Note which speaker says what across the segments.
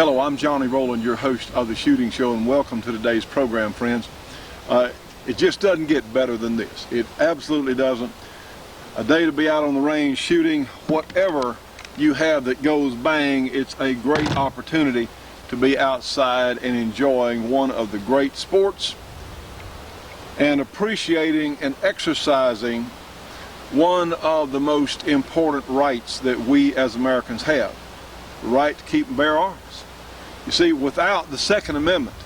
Speaker 1: Hello, I'm Johnny Rowland, your host of the Shooting Show, and welcome to today's program, friends. It just doesn't get better than this. It absolutely doesn't. A day to be out on the range shooting. Whatever you have that goes bang, it's a great opportunity to be outside and enjoying one of the great sports and appreciating and exercising one of the most important rights that we as Americans have, the right to keep and bear arms. You see, without the Second Amendment,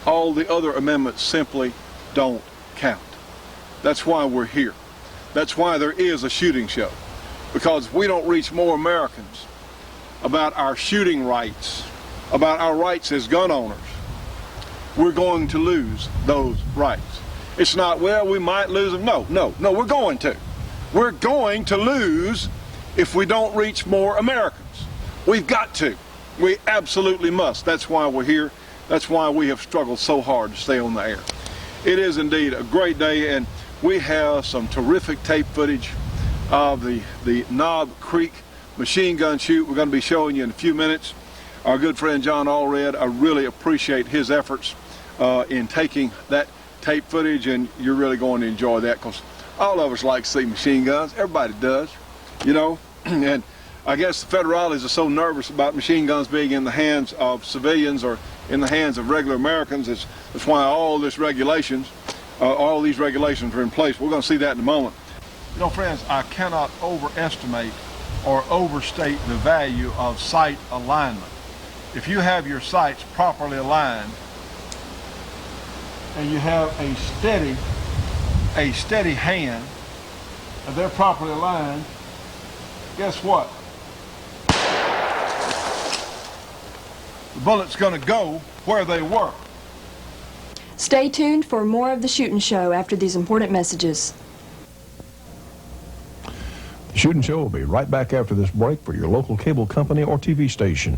Speaker 1: all the other amendments simply don't count. That's why we're here. That's why there is a shooting show. Because if we don't reach more Americans about our shooting rights, about our rights as gun owners, we're going to lose those rights. It's not, well, we might lose them. No, we're going to. We're going to lose if we don't reach more Americans. We've got to. We absolutely must. That's why we're here. That's why we have struggled so hard to stay on the air. It is indeed a great day, and we have some terrific tape footage of the Knob Creek machine gun shoot. We're going to be showing you in a few minutes. Our good friend John Allred, I really appreciate his efforts in taking that tape footage, and you're really going to enjoy that because all of us like to see machine guns. Everybody does, you know, and I guess the federales are so nervous about machine guns being in the hands of civilians or in the hands of regular Americans. That's why all these regulations are in place. We're going to see that in a moment. You know, friends, I cannot overestimate or overstate the value of sight alignment. If you have your sights properly aligned and you have a steady hand and they're properly aligned, guess what? The bullet's going to go where they were.
Speaker 2: Stay tuned for more of the Shootin' Show after these important messages.
Speaker 3: The Shootin' Show will be right back after this break for your local cable company or TV station.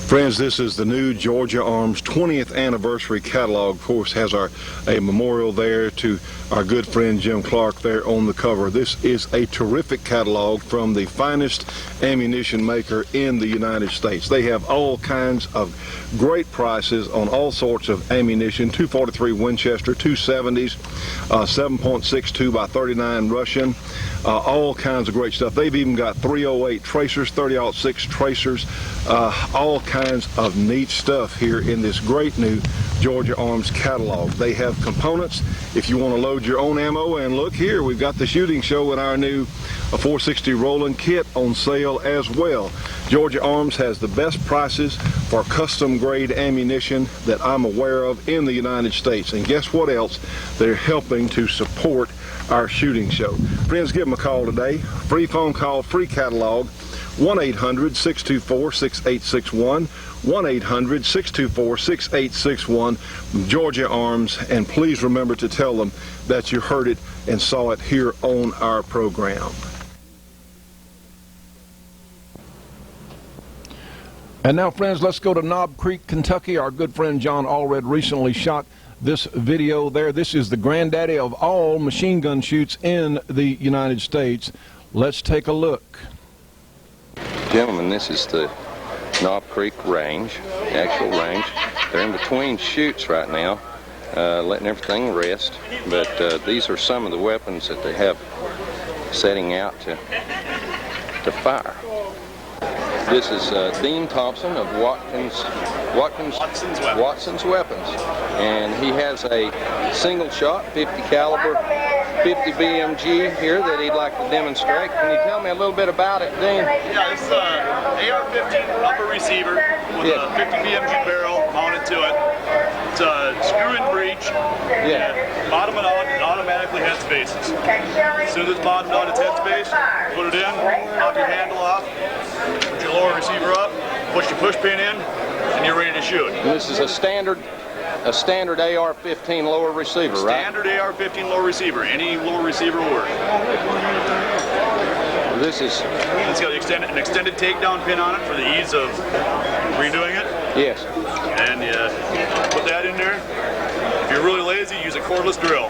Speaker 1: Friends, this is the new Georgia Arms 20th anniversary catalog. Of course, has a memorial there to our good friend Jim Clark there on the cover. This is a terrific catalog from the finest ammunition maker in the United States. They have all kinds of great prices on all sorts of ammunition: 243 Winchester, 270s, 7.62 by 39 Russian, all kinds of great stuff. They've even got 308 tracers, 30-06 tracers, all kinds of neat stuff here in this great new Georgia Arms catalog. They have components if you want to load your own ammo, and look here, we've got the Shooting Show and our new 460 Rowland kit on sale as well. Georgia Arms has the best prices for custom grade ammunition that I'm aware of in the United States, and guess what else? They're helping to support our Shooting Show. Friends, give them a call today. Free phone call, free catalog. 1-800-624-6861, 1-800-624-6861, Georgia Arms, and please remember to tell them that you heard it and saw it here on our program.
Speaker 3: And now, friends, let's go to Knob Creek, Kentucky. Our good friend John Allred recently shot this video there. This is the granddaddy of all machine gun shoots in the United States. Let's take a look.
Speaker 4: Gentlemen, this is the Knob Creek range, the actual range. They're in between shoots right now, letting everything rest, but these are some of the weapons that they have setting out to fire. This is Dean Thompson of Watson's Weapons. and he has a single shot 50 caliber 50 BMG here that he'd like to demonstrate. Can you tell me a little bit about it, Dean?
Speaker 5: Yeah, this is a AR-15 rubber receiver with a 50 BMG barrel mounted to it. It's a screw-in breech.
Speaker 4: Yeah.
Speaker 5: Bottom it out, it automatically head spaces. As soon as it's bottomed out its head space, put it in, pop your handle off, put your lower receiver up, push your push pin in, and you're ready to shoot.
Speaker 4: And this is a standard AR-15 lower receiver, right?
Speaker 5: Standard AR-15 lower receiver. Any lower receiver will work.
Speaker 4: This is...
Speaker 5: It's got an extended takedown pin on it for the ease of redoing it.
Speaker 4: Yes.
Speaker 5: And you put that in there. If you're really lazy, use a cordless drill.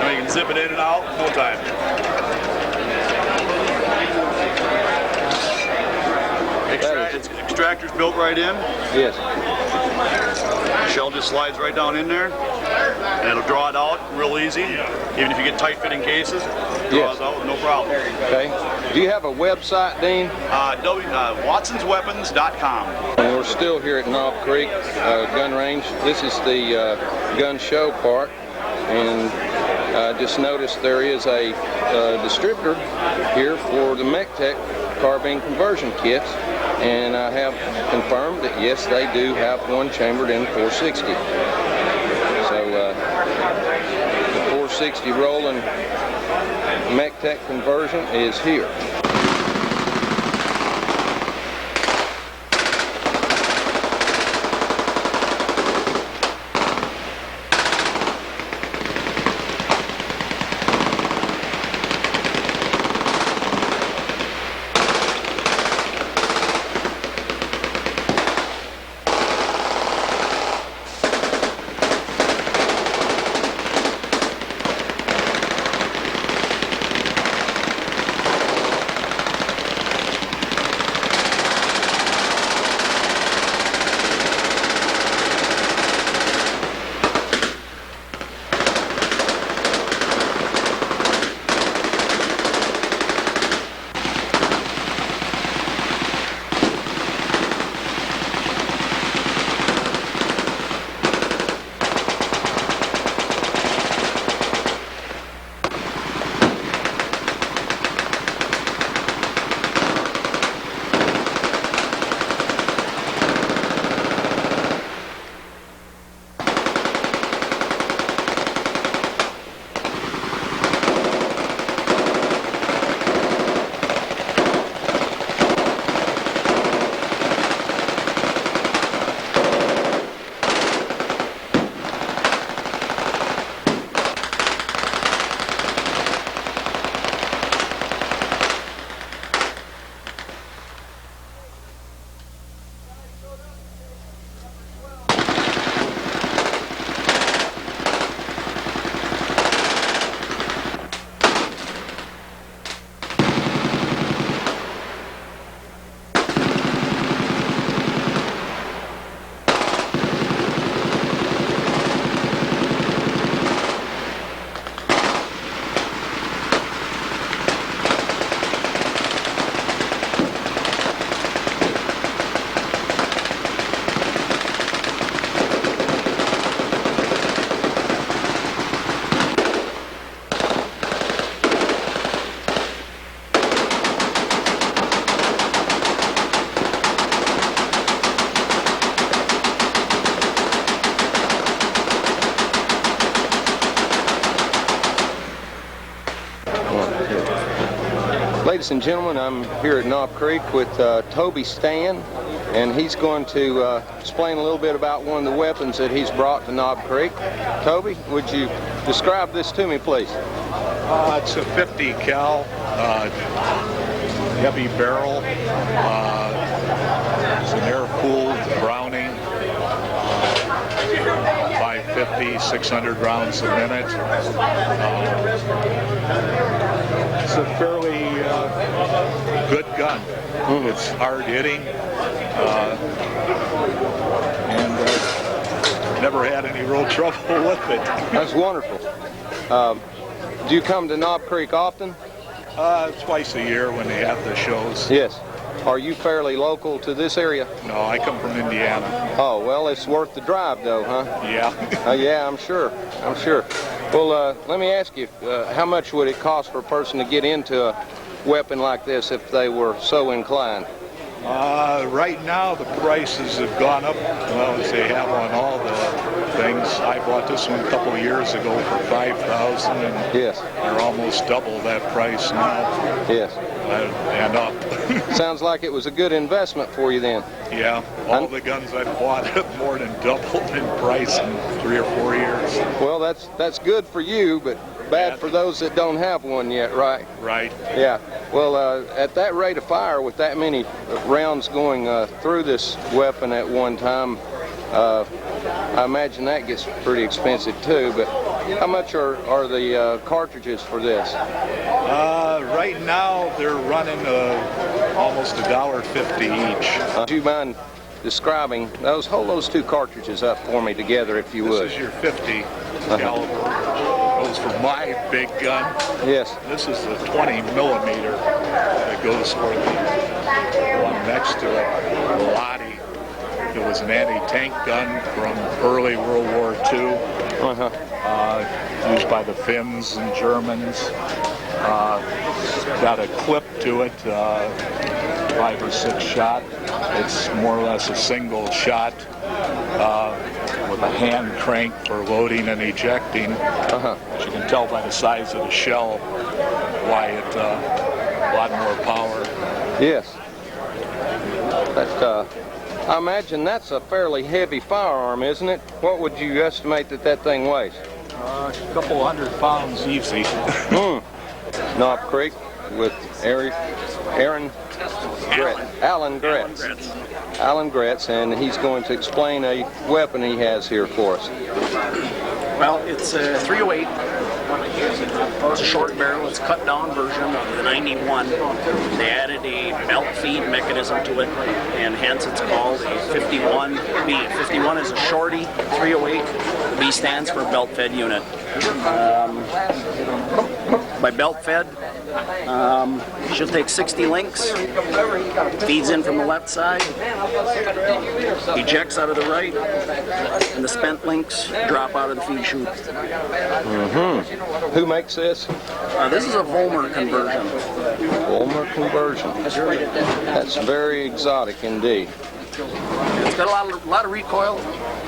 Speaker 5: And you can zip it in and out in no time. Extractor's built right in.
Speaker 4: Yes.
Speaker 5: The shell just slides right down in there, and it'll draw it out real easy. Even if you get tight-fitting cases, it draws out with no problem.
Speaker 4: Okay. Do you have a website, Dean?
Speaker 5: WatsonsWeapons.com.
Speaker 4: And we're still here at Knob Creek Gun Range. This is the gun show part, and I just noticed there is a distributor here for the MechTech carbine conversion kits, and I have confirmed that yes, they do have one chambered in 460. So the 460 Rowlands MechTech conversion is here. Ladies and gentlemen, I'm here at Knob Creek with Toby Stan, and he's going to explain a little bit about one of the weapons that he's brought to Knob Creek. Toby, would you describe this to me, please?
Speaker 6: It's a 50 cal, heavy barrel. It's an air-cooled Browning, 550, 600 rounds a minute. It's a fairly good gun. It's hard hitting, and never had any real trouble with it.
Speaker 4: That's wonderful. Do you come to Knob Creek often?
Speaker 6: Twice a year when they have the shows.
Speaker 4: Yes. Are you fairly local to this area?
Speaker 6: No, I come from Indiana.
Speaker 4: Oh, well, it's worth the drive, though, huh?
Speaker 6: Yeah.
Speaker 4: Yeah, I'm sure. I'm sure. Well, let me ask you, how much would it cost for a person to get into a weapon like this if they were so inclined?
Speaker 6: Right now the prices have gone up, well, as they have on all the things. I bought this one a couple of years ago for $5,000, and
Speaker 4: yes,
Speaker 6: they're almost double that price now.
Speaker 4: Yes.
Speaker 6: And up.
Speaker 4: Sounds like it was a good investment for you then.
Speaker 6: Yeah, all the guns I've bought have more than doubled in price in 3 or 4 years.
Speaker 4: Well, that's good for you, but bad for those that don't have one yet, right?
Speaker 6: Right.
Speaker 4: Yeah. Well, at that rate of fire, with that many rounds going through this weapon at one time, I imagine that gets pretty expensive too. But how much are the cartridges for this?
Speaker 6: Right now they're running almost $1.50 each.
Speaker 4: Do you mind describing those? Hold those two cartridges up for me together, if you would.
Speaker 6: This is your 50 caliber. Goes for my big gun.
Speaker 4: Yes.
Speaker 6: This is the 20 millimeter that goes for the one next to it. Lottie. It was an anti-tank gun from early World War II. Used by the Finns and Germans. Got a clip to it, 5 or 6 shot. It's more or less a single shot with a hand crank for loading and ejecting. As you can tell by the size of the shell, why it a lot more power.
Speaker 4: Yes. I imagine that's a fairly heavy firearm, isn't it? What would you estimate that thing weighs?
Speaker 6: A couple 100 pounds easy.
Speaker 4: Knob Creek with Alan Gretz, and he's going to explain a weapon he has here for us.
Speaker 7: Well, it's a 308. It's a short barrel. It's a cut down version of the 91. They added a belt feed mechanism to it, and hence it's called a 51B. 51 is a shorty, 308. The B stands for belt fed unit. By belt fed, she'll take 60 links, feeds in from the left side, ejects out of the right, and the spent links drop out of the feed chute.
Speaker 4: Who makes this?
Speaker 7: This is a Volmer conversion.
Speaker 4: Volmer conversion. That's very exotic indeed.
Speaker 7: It's got a lot of recoil,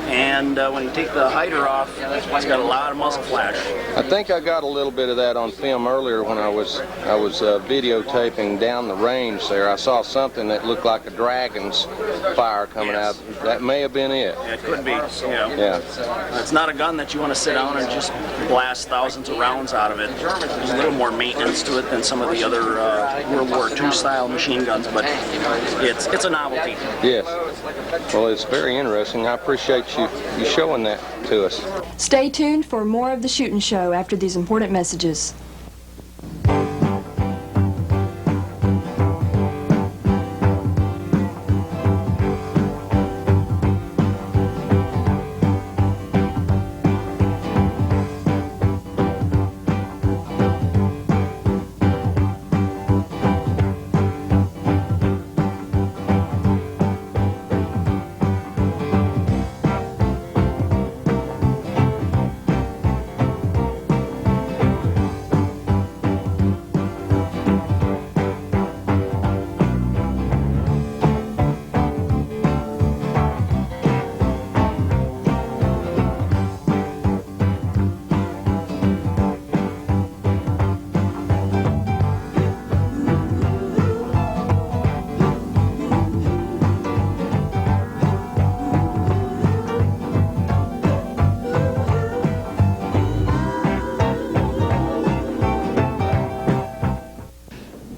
Speaker 7: and when you take the hider off, it's got a lot of muzzle flash.
Speaker 4: I think I got a little bit of that on film earlier when I was videotaping down the range there. I saw something that looked like a dragon's fire coming out. That may have been it.
Speaker 7: Yeah, it could be. Yeah. It's not a gun that you want to sit down and just blast thousands of rounds out of it. There's a little more maintenance to it than some of the other World War II style machine guns, but it's a novelty.
Speaker 4: Yes. Well, it's very interesting. I appreciate you showing that to us.
Speaker 2: Stay tuned for more of the Shootin' Show after these important messages.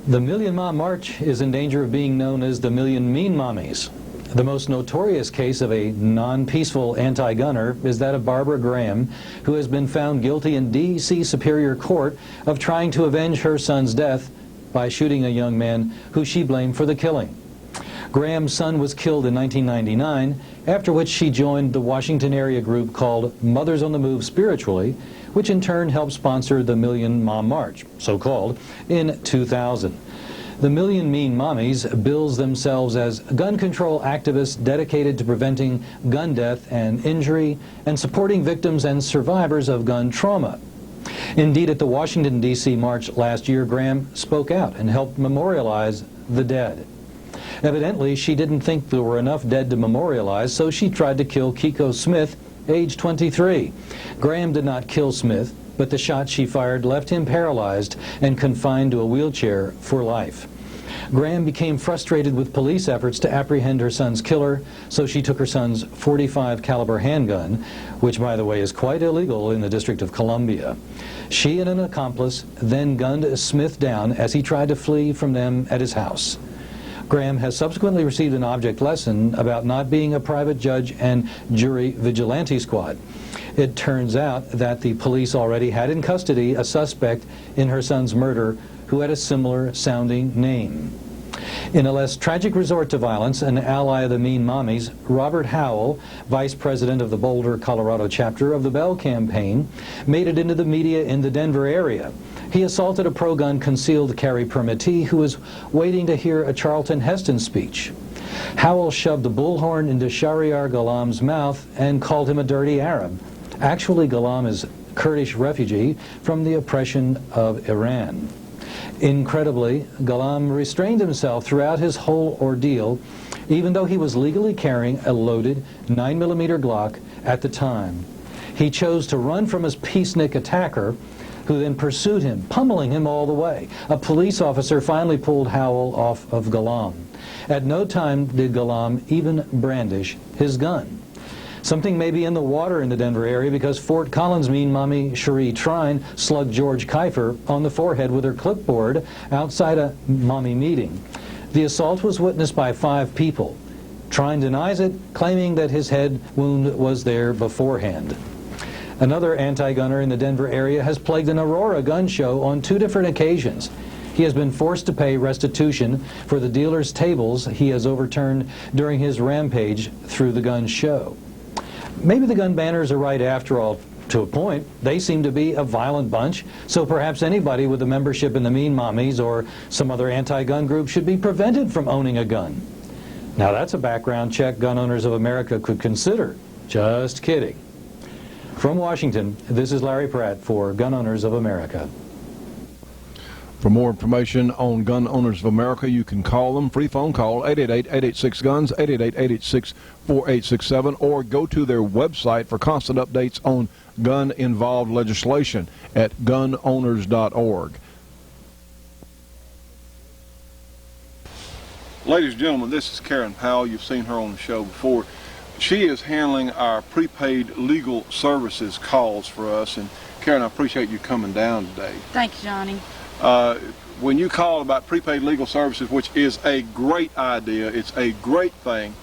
Speaker 8: The Million Mom March is in danger of being known as the Million Mean Mommies. The most notorious case of a non-peaceful anti-gunner is that of Barbara Graham, who has been found guilty in D.C. Superior Court of trying to avenge her son's death by shooting a young man who she blamed for the killing. Graham's son was killed in 1999, after which she joined the Washington area group called Mothers on the Move Spiritually, which in turn helped sponsor the Million Mom March, so-called, in 2000. The Million Mean Mommies bills themselves as gun control activists dedicated to preventing gun death and injury and supporting victims and survivors of gun trauma. Indeed, at the Washington, D.C. march last year, Graham spoke out and helped memorialize the dead. Evidently, she didn't think there were enough dead to memorialize, so she tried to kill Kiko Smith, age 23. Graham did not kill Smith, but the shot she fired left him paralyzed and confined to a wheelchair for life. Graham became frustrated with police efforts to apprehend her son's killer, so she took her son's .45 caliber handgun, which, by the way, is quite illegal in the District of Columbia. She and an accomplice then gunned Smith down as he tried to flee from them at his house. Graham has subsequently received an object lesson about not being a private judge and jury vigilante squad. It turns out that the police already had in custody a suspect in her son's murder who had a similar sounding name. In a less tragic resort to violence, an ally of the Mean Mommies, Robert Howell, vice president of the Boulder, Colorado chapter of the Bell campaign, made it into the media in the Denver area. He assaulted a pro-gun concealed carry permittee who was waiting to hear a Charlton Heston speech. Howell shoved the bullhorn into Shahriar Ghulam's mouth and called him a dirty Arab. Actually, Ghulam is a Kurdish refugee from the oppression of Iran. Incredibly, Ghulam restrained himself throughout his whole ordeal, even though he was legally carrying a loaded 9mm Glock at the time. He chose to run from his peacenik attacker, who then pursued him, pummeling him all the way. A police officer finally pulled Howell off of Ghulam. At no time did Ghulam even brandish his gun. Something may be in the water in the Denver area because Fort Collins Mean Mommy Cherie Trine slugged George Kiefer on the forehead with her clipboard outside a mommy meeting. The assault was witnessed by 5 people. Trine denies it, claiming that his head wound was there beforehand. Another anti-gunner in the Denver area has plagued an Aurora gun show on 2 different occasions. He has been forced to pay restitution for the dealer's tables he has overturned during his rampage through the gun show. Maybe the gun banners are right after all, to a point. They seem to be a violent bunch, so perhaps anybody with a membership in the Mean Mommies or some other anti-gun group should be prevented from owning a gun. Now that's a background check Gun Owners of America could consider. Just kidding. From Washington, this is Larry Pratt for Gun Owners of America.
Speaker 3: For more information on Gun Owners of America, you can call them. Free phone call, 888-886-GUNS, 888-886-4867, or go to their website for constant updates on gun-involved legislation at gunowners.org.
Speaker 1: Ladies and gentlemen, this is Karen Powell. You've seen her on the show before. She is handling our prepaid legal services calls for us. And Karen, I appreciate you coming down today.
Speaker 9: Thank you, Johnny.
Speaker 1: When you call about prepaid legal services, which is a great idea, it's a great thing,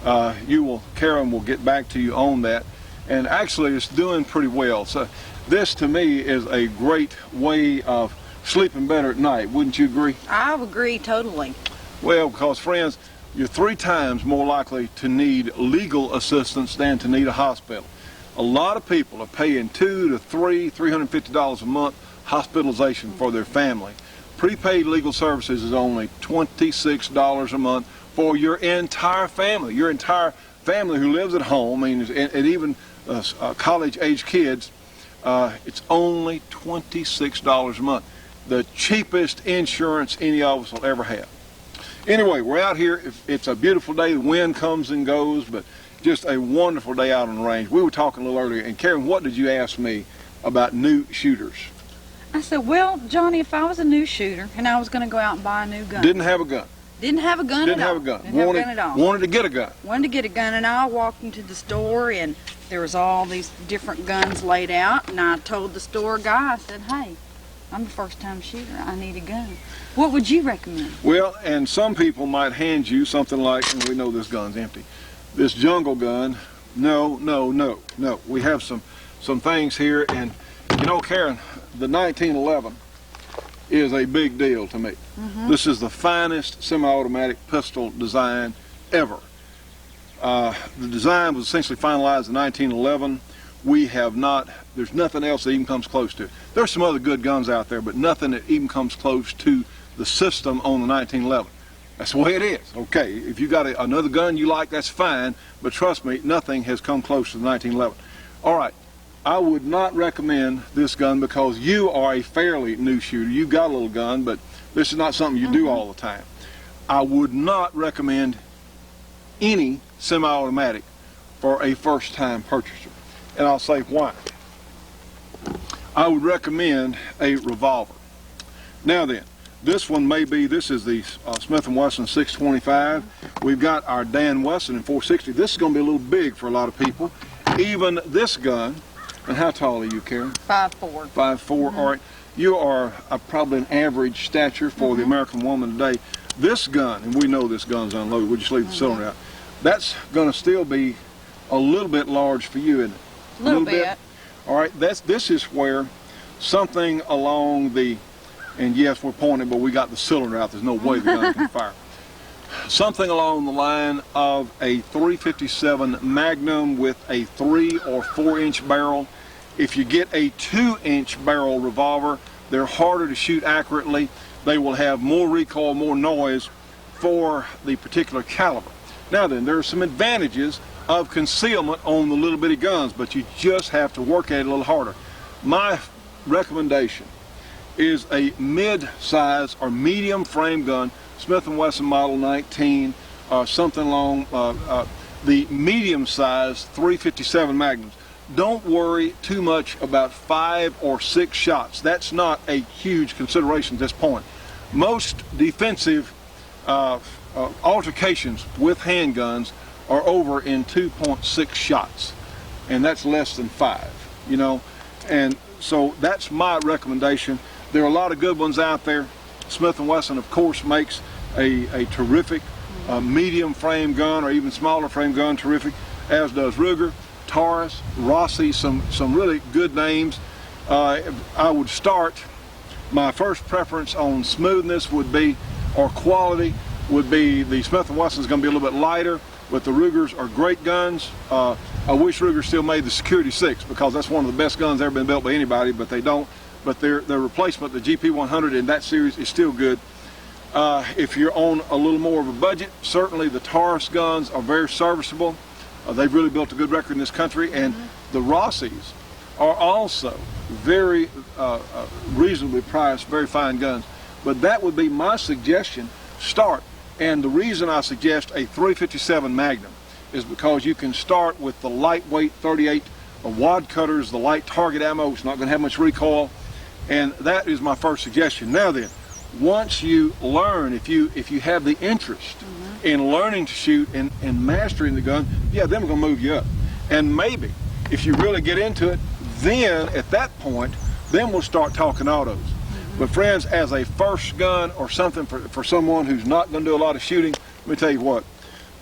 Speaker 1: Karen will get back to you on that. And actually, it's doing pretty well. So this, to me, is a great way of sleeping better at night. Wouldn't you agree?
Speaker 9: I agree totally.
Speaker 1: Well, because, friends, you're 3 times more likely to need legal assistance than to need a hospital. A lot of people are paying $200 to $350 a month hospitalization for their family. Prepaid legal services is only $26 a month for your entire family. Your entire family who lives at home, and even college-age kids, it's only $26 a month. The cheapest insurance any of us will ever have. Anyway, we're out here. It's a beautiful day. The wind comes and goes, but just a wonderful day out on the range. We were talking a little earlier, and Karen, what did you ask me about new shooters?
Speaker 9: I said, well, Johnny, if I was a new shooter and I was going to go out and buy a new gun.
Speaker 1: Didn't have a gun.
Speaker 9: Didn't have a gun
Speaker 1: Didn't
Speaker 9: at
Speaker 1: have
Speaker 9: all.
Speaker 1: a gun.
Speaker 9: Didn't have a gun at all.
Speaker 1: Wanted to get a gun.
Speaker 9: Wanted to get a gun, and I walked into the store, and there was all these different guns laid out, and I told the store guy, I said, hey, I'm a first-time shooter. I need a gun. What would you recommend?
Speaker 1: Well, and some people might hand you something like, and we know this gun's empty, this jungle gun. No. We have some things here, and you know, Karen, the 1911 is a big deal to me. This is the finest semi-automatic pistol design ever. The design was essentially finalized in 1911. There's nothing else that even comes close to it. There's some other good guns out there, but nothing that even comes close to the system on the 1911. That's the way it is. Okay, if you got another gun you like, that's fine, but trust me, nothing has come close to the 1911. All right, I would not recommend this gun because you are a fairly new shooter. You've got a little gun, but this is not something you do all the time. I would not recommend any semi-automatic for a first-time purchaser, and I'll say why. I would recommend a revolver. Now then, this one may be, this is the Smith & Wesson 625. We've got our Dan Wesson in 460. This is going to be a little big for a lot of people. Even this gun, and how tall are you, Karen?
Speaker 9: 5'4".
Speaker 1: 5'4", all right. You are probably an average stature for the American woman today. This gun, and we know this gun's unloaded, we'll just leave the cylinder out. That's going to still be a little bit large for you, isn't it?
Speaker 9: A little bit.
Speaker 1: All right, this is where something along the, and yes, we're pointing, but we got the cylinder out. There's no way the gun can fire. Something along the line of a .357 Magnum with a 3 or 4 inch barrel. If you get a 2-inch barrel revolver, they're harder to shoot accurately. They will have more recoil, more noise for the particular caliber. Now then, there are some advantages of concealment on the little bitty guns, but you just have to work at it a little harder. My recommendation is a mid-size or medium frame gun, Smith & Wesson Model 19, something along the medium-size .357 Magnums. Don't worry too much about 5 or 6 shots. That's not a huge consideration at this point. Most defensive altercations with handguns are over in 2.6 shots, and that's less than 5, you know, and so that's my recommendation. There are a lot of good ones out there. Smith & Wesson, of course, makes a terrific medium frame gun or even smaller frame gun, terrific, as does Ruger, Taurus, Rossi, some really good names. I would start, my first preference on smoothness would be, or quality, would be the Smith & Wesson's going to be a little bit lighter, but the Rugers are great guns. I wish Ruger still made the Security 6 because that's one of the best guns ever been built by anybody, but they don't. But their replacement, the GP100 in that series, is still good. If you're on a little more of a budget, certainly the Taurus guns are very serviceable. They've really built a good record in this country, and the Rossis are also very reasonably priced, very fine guns. But that would be my suggestion. Start. And the reason I suggest a .357 Magnum is because you can start with the lightweight 38 wad cutters, the light target ammo. It's not going to have much recoil, and that is my first suggestion. Now then, once you learn, if you have the interest in learning to shoot and mastering the gun, yeah, then we're going to move you up. And maybe if you really get into it, then at that point, then we'll start talking autos. But friends, as a first gun or something for someone who's not going to do a lot of shooting, let me tell you what,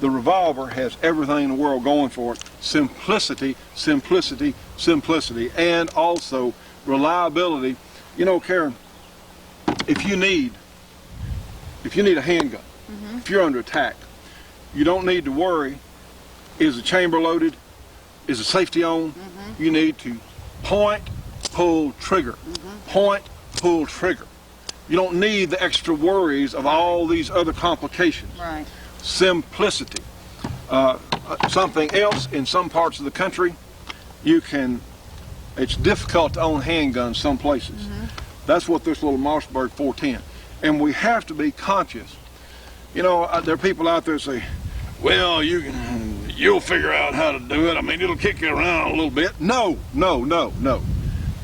Speaker 1: the revolver has everything in the world going for it. Simplicity, simplicity, simplicity, and also reliability. You know, Karen, if you need a handgun, if you're under attack, you don't need to worry, is the chamber loaded? Is the safety on? You need to point, pull, trigger. Point, pull, trigger. You don't need the extra worries of all these other complications.
Speaker 9: Right.
Speaker 1: Simplicity. Something else, in some parts of the country, it's difficult to own handguns some places. That's what this little Mossberg 410. And we have to be conscious. You know, there are people out there that say, well, you'll figure out how to do it. I mean, it'll kick you around a little bit. No, no, no, no.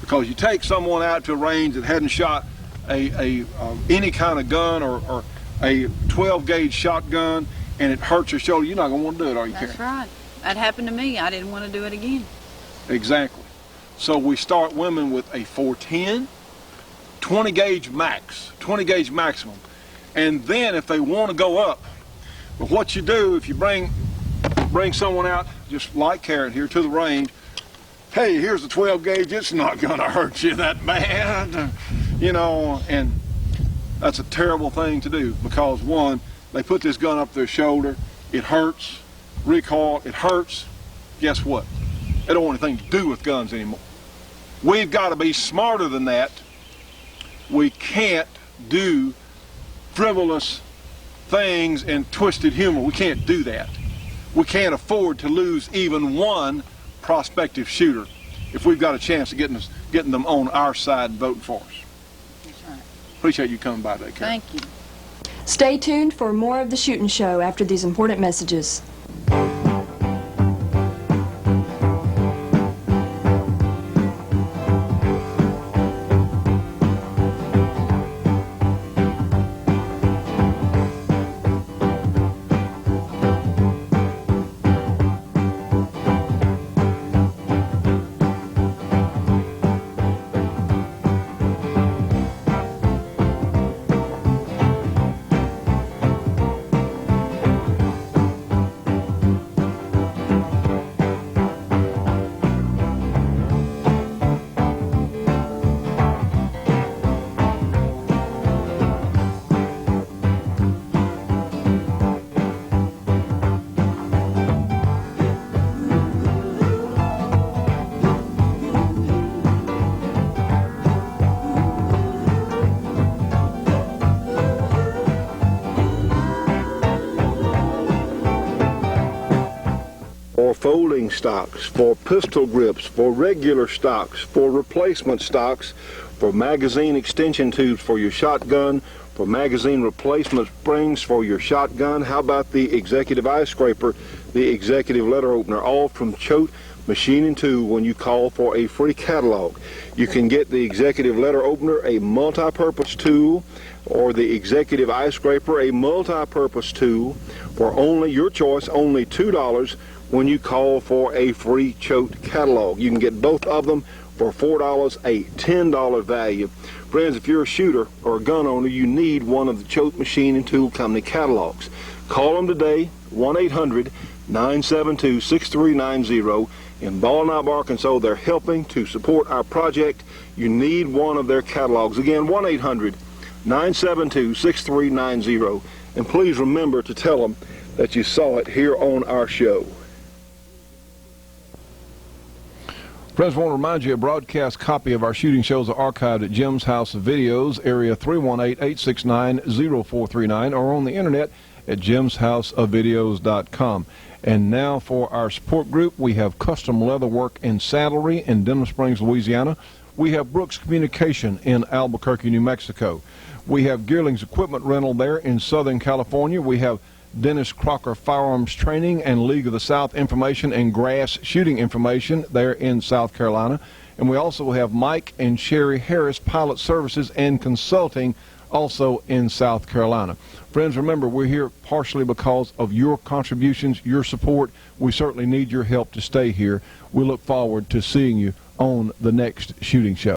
Speaker 1: Because you take someone out to a range that hadn't shot any kind of gun or a 12-gauge shotgun, and it hurts your shoulder, you're not going to want to do it, are you, Karen?
Speaker 9: That's right. That happened to me. I didn't want to do it again.
Speaker 1: Exactly. So we start women with a 410, 20-gauge max, 20-gauge maximum. And then if they want to go up, but what you do, if you bring someone out, just like Karen here, to the range, hey, here's the 12-gauge, it's not going to hurt you that bad, you know, and that's a terrible thing to do because, one, they put this gun up their shoulder, it hurts, recoil, it hurts. Guess what? They don't want anything to do with guns anymore. We've got to be smarter than that. We can't do frivolous things and twisted humor. We can't do that. We can't afford to lose even one prospective shooter if we've got a chance of getting them on our side and voting for us.
Speaker 9: That's right.
Speaker 1: Appreciate you coming by today, Karen.
Speaker 9: Thank you.
Speaker 2: Stay tuned for more of the Shootin' Show after these important messages.
Speaker 1: For folding stocks, for pistol grips, for regular stocks, for replacement stocks, for magazine extension tubes for your shotgun, for magazine replacement springs for your shotgun. How about the executive eye scraper, the executive letter opener, all from Choate Machine and Tool when you call for a free catalog. You can get the executive letter opener, a multi-purpose tool, or the executive eye scraper, a multi-purpose tool, for only your choice, only $2 when you call for a free Choate catalog. You can get both of them for $4, a $10 value. Friends, if you're a shooter or a gun owner, you need one of the Choate Machine and Tool Company catalogs. Call them today, 1-800-972-6390. In Ball Knob, Arkansas, they're helping to support our project. You need one of their catalogs. Again, 1-800-972-6390. And please remember to tell them that you saw it here on our show.
Speaker 3: Friends, I want to remind you a broadcast copy of our shooting shows are archived at Jim's House of Videos, area 318-869-0439, or on the internet at jimshouseofvideos.com. And now for our support group, we have Custom Leatherwork and Saddlery in Denham Springs, Louisiana. We have Brooks Communication in Albuquerque, New Mexico. We have Gearlings Equipment Rental there in Southern California. We have Dennis Crocker Firearms Training and League of the South Information and Grass Shooting Information there in South Carolina. And we also have Mike and Sherry Harris Pilot Services and Consulting also in South Carolina. Friends, remember, we're here partially because of your contributions, your support. We certainly need your help to stay here. We look forward to seeing you on the next shooting show.